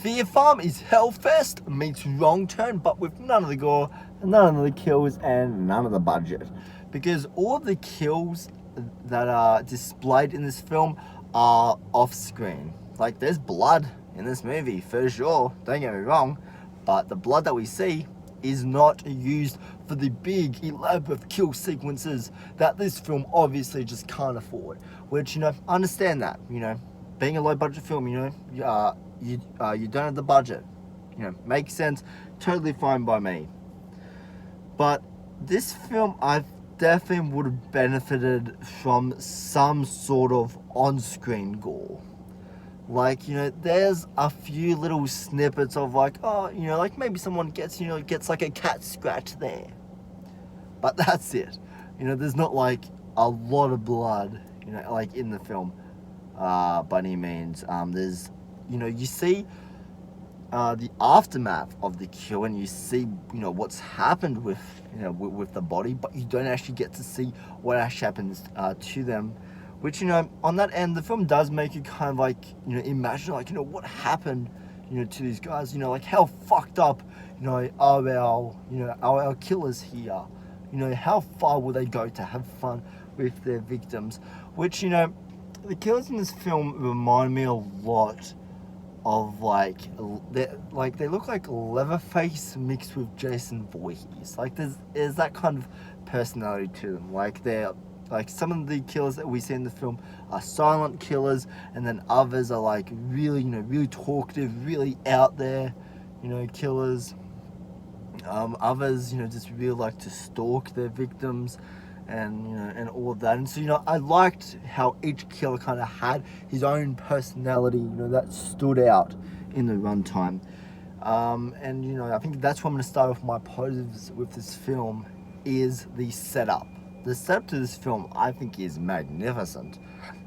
Fear Farm is Hellfest meets Wrong Turn, but with none of the gore, none of the kills, and none of the budget. Because all of the kills that are displayed in this film are off screen. Like, there's blood in this movie, for sure, don't get me wrong, but the blood that we see is not used for the big, elaborate kill sequences that this film obviously just can't afford. Which, I understand that, being a low-budget film, you don't have the budget. Makes sense, totally fine by me. But this film, I definitely would have benefited from some sort of on-screen gore. Like, there's a few little snippets of like, like maybe someone gets like a cat scratch there. But that's it. There's not like a lot of blood, like in the film, by any means. There's, you see the aftermath of the kill, and you see, what's happened with, with the body, but you don't actually get to see what actually happens to them. Which, on that end, the film does make you kind of like, imagine like, what happened, to these guys, like how fucked up, are our killers here. How far will they go to have fun with their victims? Which, the killers in this film remind me a lot of they look like Leatherface mixed with Jason Voorhees. Like there's that kind of personality to them. Like they're like, some of the killers that we see in the film are silent killers, and then others are like really, really talkative, really out there, killers. Others, just really like to stalk their victims, and and all of that. And so, I liked how each killer kind of had his own personality, that stood out in the runtime. And I think that's where I'm going to start off my positives with this film, is the setup. The setup to this film, I think, is magnificent.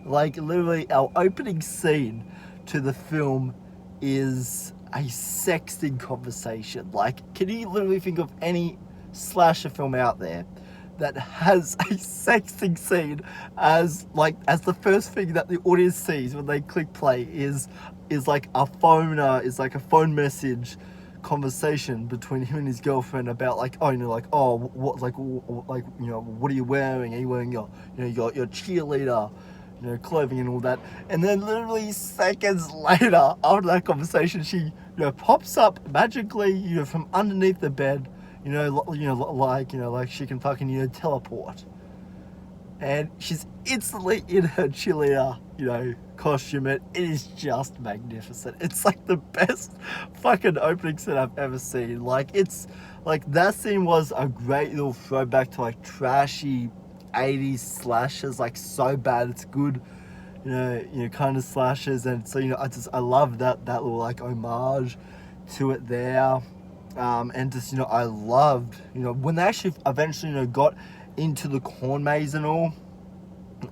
Like, literally, our opening scene to the film is a sexting conversation. Like, can you literally think of any slasher film out there that has a sexting scene as the first thing that the audience sees when they click play is like a phone message conversation between him and his girlfriend about what are you wearing? Are you wearing your cheerleader clothing and all that? And then literally seconds later, after that conversation, she pops up magically from underneath the bed, like she can fucking teleport, and she's instantly in her cheerleader costume. It is just magnificent. It's like the best fucking opening scene I've ever seen. Like, it's like, that scene was a great little throwback to like trashy 80s slashers, like So Bad It's Good, kind of slashers. And so I love that little like homage to it there. And just I loved when they actually eventually got into the corn maze and all.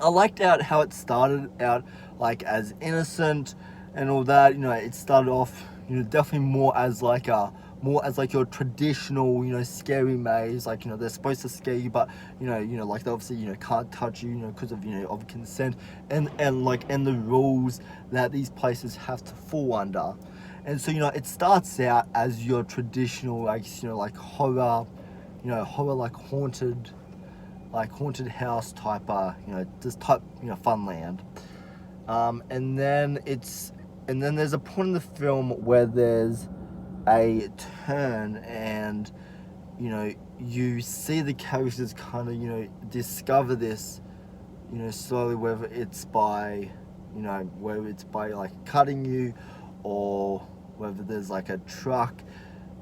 I liked how it started out like as innocent and all that. It started off definitely more as your traditional scary maze. Like they're supposed to scare you, but like they obviously can't touch you because of consent and the rules that these places have to fall under. And so it starts out as your traditional like horror, like haunted house type, this type, funland. And then there's a point in the film where there's a turn, and you see the characters kind of discover this, slowly, whether it's by like cutting you, or whether there's like a truck,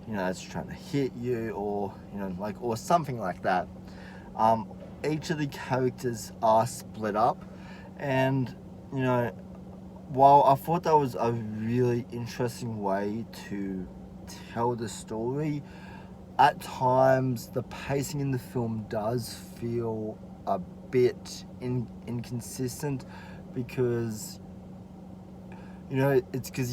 that's trying to hit you, or or something like that. Each of the characters are split up, and while I thought that was a really interesting way to tell the story, at times the pacing in the film does feel a bit inconsistent, because it's because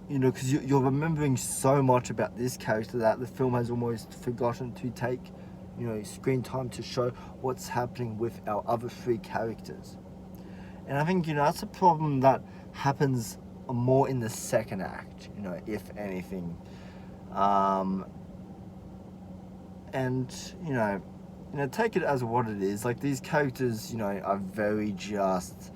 because you're remembering so much about this character that the film has almost forgotten to take screen time to show what's happening with our other three characters. And I think that's a problem that happens more in the second act, you know, if anything. And take it as what it is. Like, these characters, are very just,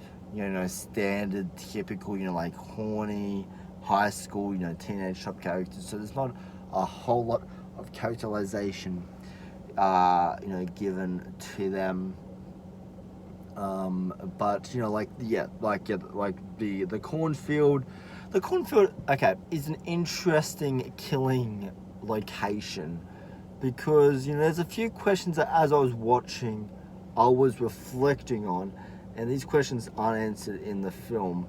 standard, typical, like horny, high school, teenage type characters. So there's not a whole lot of characterization, given to them. But the cornfield. The cornfield, okay, is an interesting killing location, because there's a few questions that as I was watching, I was reflecting on, and these questions aren't answered in the film.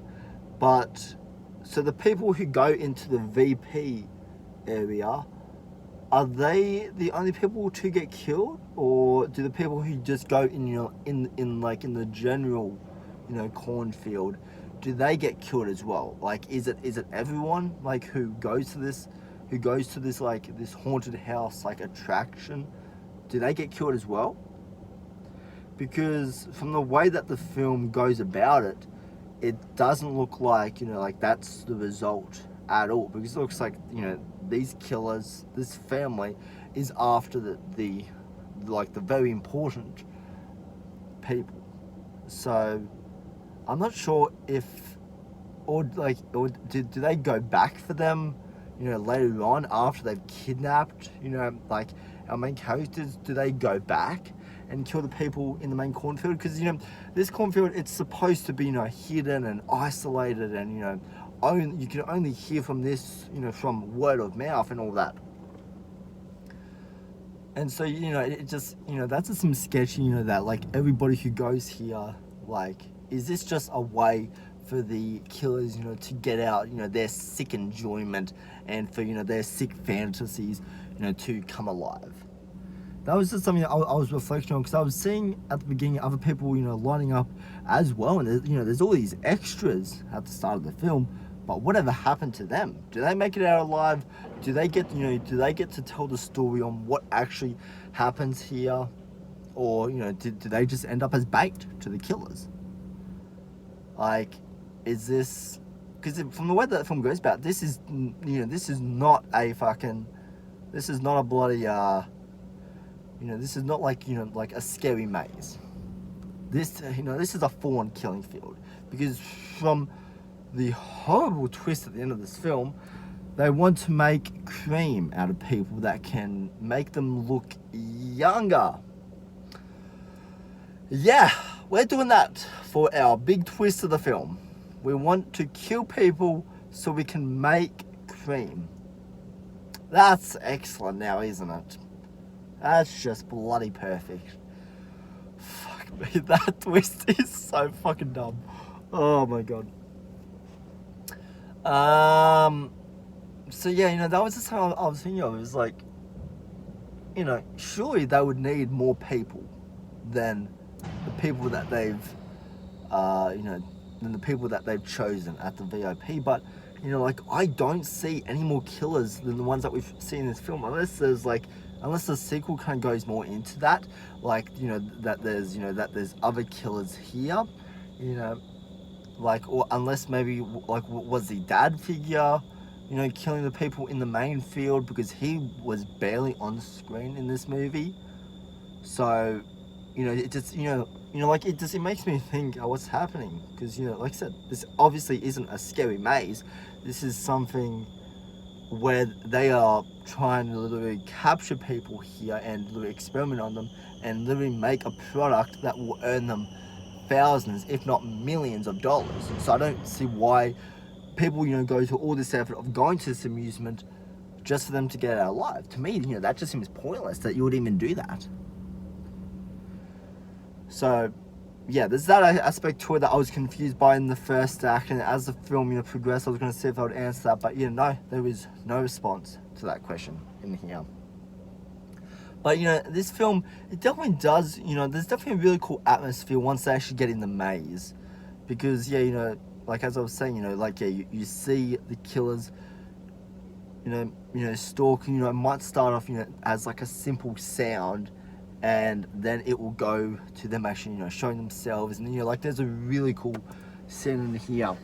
But so the people who go into the VP area, are they the only people to get killed, or do the people who just go in in the general cornfield, do they get killed as well? Like, is it everyone like who goes to this like this haunted house like attraction, do they get killed as well? Because from the way that the film goes about it, it doesn't look like like that's the result at all, because it looks like these killers, this family, is after the very important people. So I'm not sure if or do they go back for them later on after they've kidnapped like our main characters. Do they go back and kill the people in the main cornfield? Because this cornfield, it's supposed to be hidden and isolated, and you can only hear from this from word of mouth and all that. And so it just that's just some sketchy that like everybody who goes here, like, is this just a way for the killers to get out their sick enjoyment, and for their sick fantasies to come alive? That was just something that I was reflecting on, because I was seeing at the beginning other people lining up as well, and there's all these extras at the start of the film, but whatever happened to them? Do they make it out alive? Do they get to tell the story on what actually happens here, or do they just end up as bait to the killers? Like, is this, because from the way that the film goes about, this is this is not a bloody this is not like like a scary maze. This this is a full-on killing field, because from the horrible twist at the end of this film, they want to make cream out of people that can make them look younger. Yeah, we're doing that for our big twist of the film. We want to kill people so we can make cream. That's excellent now, isn't it? That's just bloody perfect. Fuck me, that twist is so fucking dumb. Oh my god. So yeah, that was just how I was thinking of. It was like, surely they would need more people than the people that they've, than the people that they've chosen at the VIP. But like, I don't see any more killers than the ones that we've seen in this film, unless the sequel kind of goes more into that, like that there's other killers here, like, or unless maybe like was the dad figure killing the people in the main field, because he was barely on screen in this movie. So it just it makes me think, what's happening? Because like I said, this obviously isn't a scary maze. This is something where they are trying to literally capture people here and literally experiment on them, and literally make a product that will earn them thousands, if not millions of dollars. So I don't see why people go to all this effort of going to this amusement just for them to get out alive. To me, that just seems pointless that you would even do that. So yeah, there's that aspect to it that I was confused by in the first act, and as the film progressed, I was going to see if I would answer that, but no, there was no response to that question in here. But this film, it definitely does, there's definitely a really cool atmosphere once they actually get in the maze, because like as I was saying, you see the killers stalking. It might start off as like a simple sound, and then it will go to them actually showing themselves, and like there's a really cool scene in here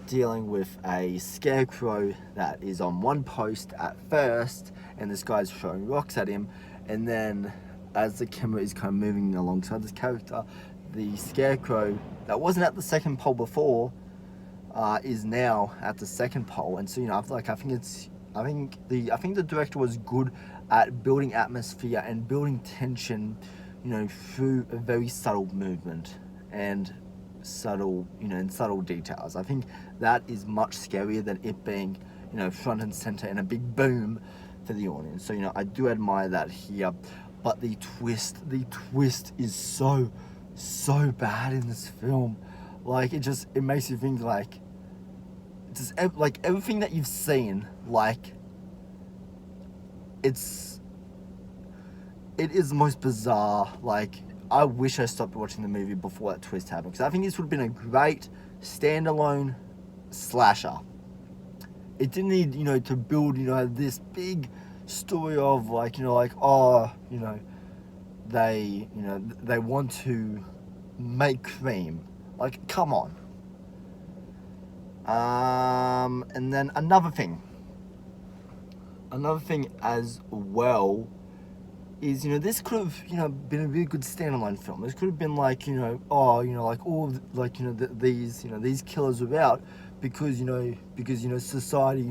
dealing with a scarecrow that is on one post at first, and this guy's throwing rocks at him, and then as the camera is kind of moving alongside this character, the scarecrow that wasn't at the second pole before is now at the second pole. And so I think the director was good at building atmosphere and building tension, through a very subtle movement and subtle details. I think that is much scarier than it being front and center and a big boom for the audience. So I do admire that here, but the twist is so bad in this film. Like it makes you think like everything that you've seen, like it is the most bizarre. Like, I wish I stopped watching the movie before that twist happened, because I think this would have been a great standalone slasher. It didn't need, to build, this big story of they want to make cream. Like, come on. And then another thing as well is, this could have, been a really good standalone film. This could have been these killers were out because society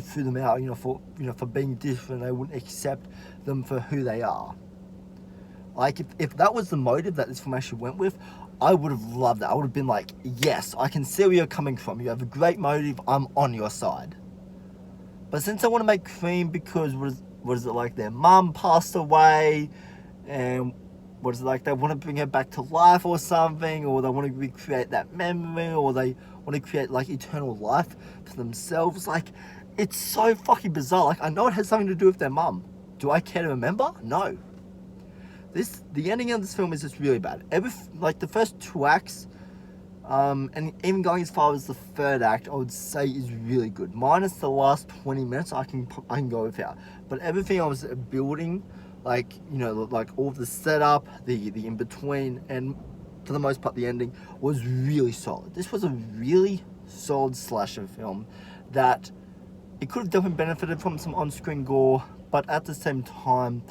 threw them out, for being different. They wouldn't accept them for who they are. Like, if that was the motive that this film actually went with, I would have loved that. I would have been like, yes, I can see where you're coming from. You have a great motive. I'm on your side. But since I want to make cream because what is it like their mum passed away, and what is it like they want to bring her back to life or something, or they want to recreate that memory, or they want to create like eternal life for themselves. Like, it's so fucking bizarre. Like, I know it has something to do with their mum. Do I care to remember? No. The ending of this film is just really bad. The first 2 acts, and even going as far as the third act, I would say is really good. Minus the last 20 minutes, I can go without. But everything I was building, like all of the setup, the in between, and for the most part the ending was really solid. This was a really solid slasher film that it could have definitely benefited from some on-screen gore, but at the same time,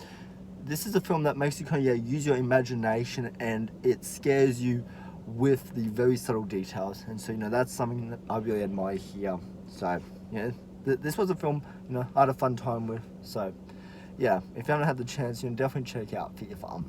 this is a film that makes you kind of use your imagination, and it scares you with the very subtle details. And so that's something that I really admire here. So this was a film I had a fun time with. So if you haven't had the chance, definitely check out Pharm.